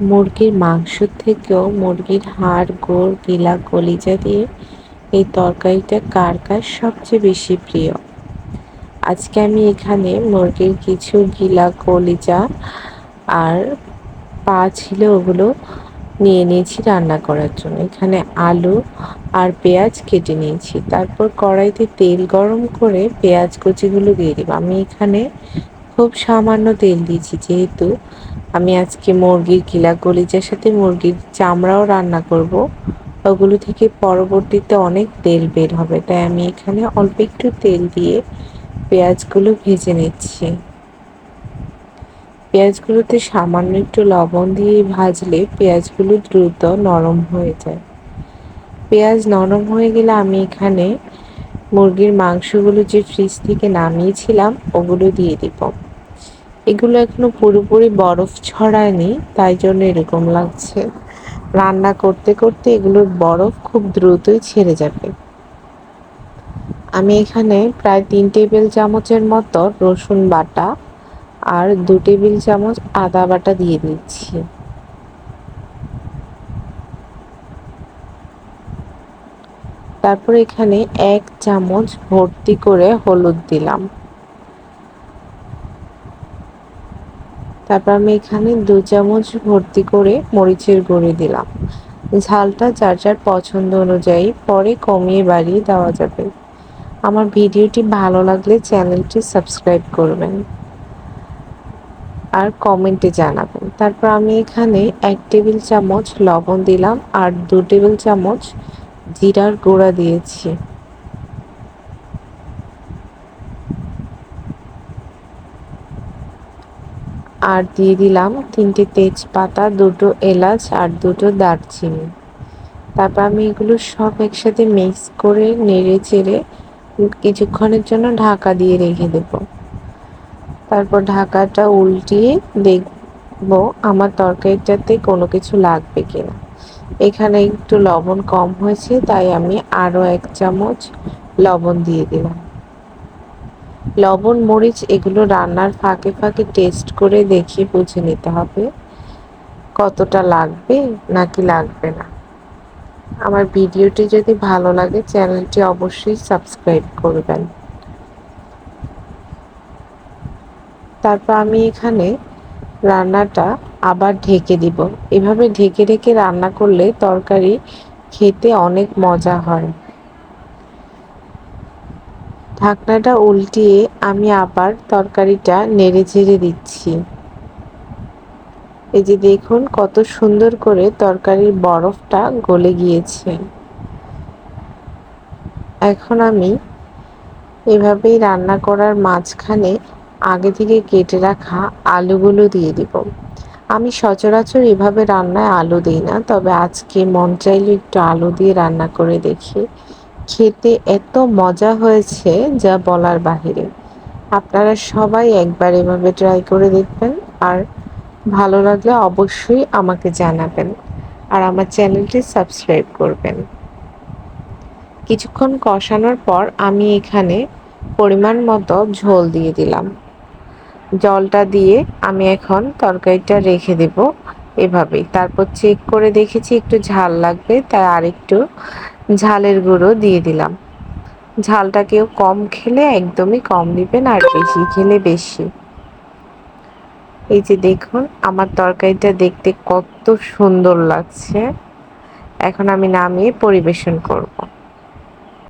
মুরগির মাংস থেকেও মুরগির হাড়, গোড়, গিলা, কলিজা দিয়ে এই তরকারিটা কার কার সবচেয়ে বেশি প্রিয়। আজকে আমি এখানে মুরগির কিছু গিলা, কলিজা আর পা ছিল ওগুলো নিয়ে নিয়েছি রান্না করার জন্য। এখানে আলু আর পেঁয়াজ কেটে নিয়েছি। তারপর কড়াইতে তেল গরম করে পেঁয়াজ কুচিগুলো দিয়ে দিব। আমি এখানে খুব সামান্য তেল দিয়েছি, যেহেতু আমি আজকে মুরগির গিলা কলিজার সাথে মুরগির চামড়াও রান্না করব। ওগুলো থেকে পরবর্তীতে অনেক তেল বের হবে, তাই আমি এখানে অল্প একটু তেল দিয়ে পেঁয়াজগুলো ভেজে নিচ্ছি। পেঁয়াজগুলোতে সামান্য একটু লবণ দিয়ে ভাজলে পেঁয়াজগুলো দ্রুত নরম হয়ে যায়। পেঁয়াজ নরম হয়ে গেলে আমি এখানে মুরগির মাংসগুলো যে ফ্রিজ থেকে নামিয়েছিলাম ওগুলো দিয়ে দিব। এগুলো এখনো পুরোপুরি বরফ ছড়ায়নি, তাই জন্য এরকম লাগছে। রান্না করতে করতে এগুলোর বরফ খুব দ্রুতই ছেড়ে যাবে। আমি এখানে প্রায় 3 টেবিল চামচের মতো রসুন বাটা আর 2 টেবিল চামচ আদা বাটা দিয়ে দিচ্ছি। তারপর এখানে 1 চামচ ভর্তি করে হলুদ দিলাম। তারপর আমি এখানে 2 চামচ ভর্তি করে মরিচের গুঁড়ি দিলাম। ঝালটা যার যার পছন্দ অনুযায়ী পরে কমিয়ে বাড়িয়ে দেওয়া যাবে। আমার ভিডিওটি ভালো লাগলে চ্যানেলটি সাবস্ক্রাইব করবেন আর কমেন্টে জানাবেন। তারপর আমি এখানে 1 টেবিল চামচ লবণ দিলাম আর 2 টেবিল চামচ জিরার গুঁড়া দিয়েছি। আর দিয়ে দিলাম 3টে তেজপাতা, 2টো এলাচ আর 2টো দারচিনি। তারপর আমি এগুলো সব একসাথে মিক্স করে নেড়ে চেড়ে কিছুক্ষণের জন্য ঢাকা দিয়ে রেখে দেব। তারপর ঢাকাটা উল্টিয়ে দেখব আমার তরকারিটাতে কোনো কিছু লাগবে কিনা। এখানে একটু লবণ কম হয়েছে, তাই আমি আরও 1 চামচ লবণ দিয়ে দিলাম। লবণ মরিচ এগুলো রান্নার ফাঁকে ফাঁকে টেস্ট করে দেখে বুঝে নিতে হবে কতটা লাগবে নাকি লাগবে না। আমার ভিডিওটি যদি ভালো লাগে চ্যানেলটি অবশ্যই সাবস্ক্রাইব করবেন। তারপর আমি এখানে রান্নাটা আবার ঢেকে দিব। এভাবে ঢেকে ঢেকে রান্না করলে তরকারি খেতে অনেক মজা হয়। ঢাকনাটা উল্টিয়ে আমি আবার তরকারিটা নেড়ে চেড়ে দিচ্ছি। এই যে দেখুন কত সুন্দর করে তরকারির বরফটা গলে গিয়েছে। এখন আমি এভাবেই রান্না করার মাঝখানে আগে থেকে কেটে রাখা আলুগুলো দিয়ে দিব। আমি সচরাচর এভাবে রান্নায় আলু দিই না, তবে আজকে মন চাইলো একটু আলু দিয়ে রান্না করে দেখি। খেতে এত মজা হয়েছে যা বলার বাহিরে। আপনারা সবাই একবার এভাবে ট্রাই করে দেখবেন আর ভালো লাগলে অবশ্যই আমাকে জানাবেন আর আমার চ্যানেলটি সাবস্ক্রাইব করবেন। কিছুক্ষণ কষানোর পর আমি এখানে পরিমাণ মতো ঝোল দিয়ে দিলাম। জলটা দিয়ে আমি এখন তরকারিটা রেখে দেব এভাবেই। তারপর চেক করে দেখেছি একটু ঝাল লাগবে, তাই আরেকটু ঝালের গুঁড়ো দিয়ে দিলাম। ঝালটা কেউ কম খেলে একদমই কম দিবেন আর বেশি খেলে বেশি। এই যে দেখুন আমার তরকারিটা দেখতে কত সুন্দর লাগছে। এখন আমি নামিয়ে পরিবেশন করব।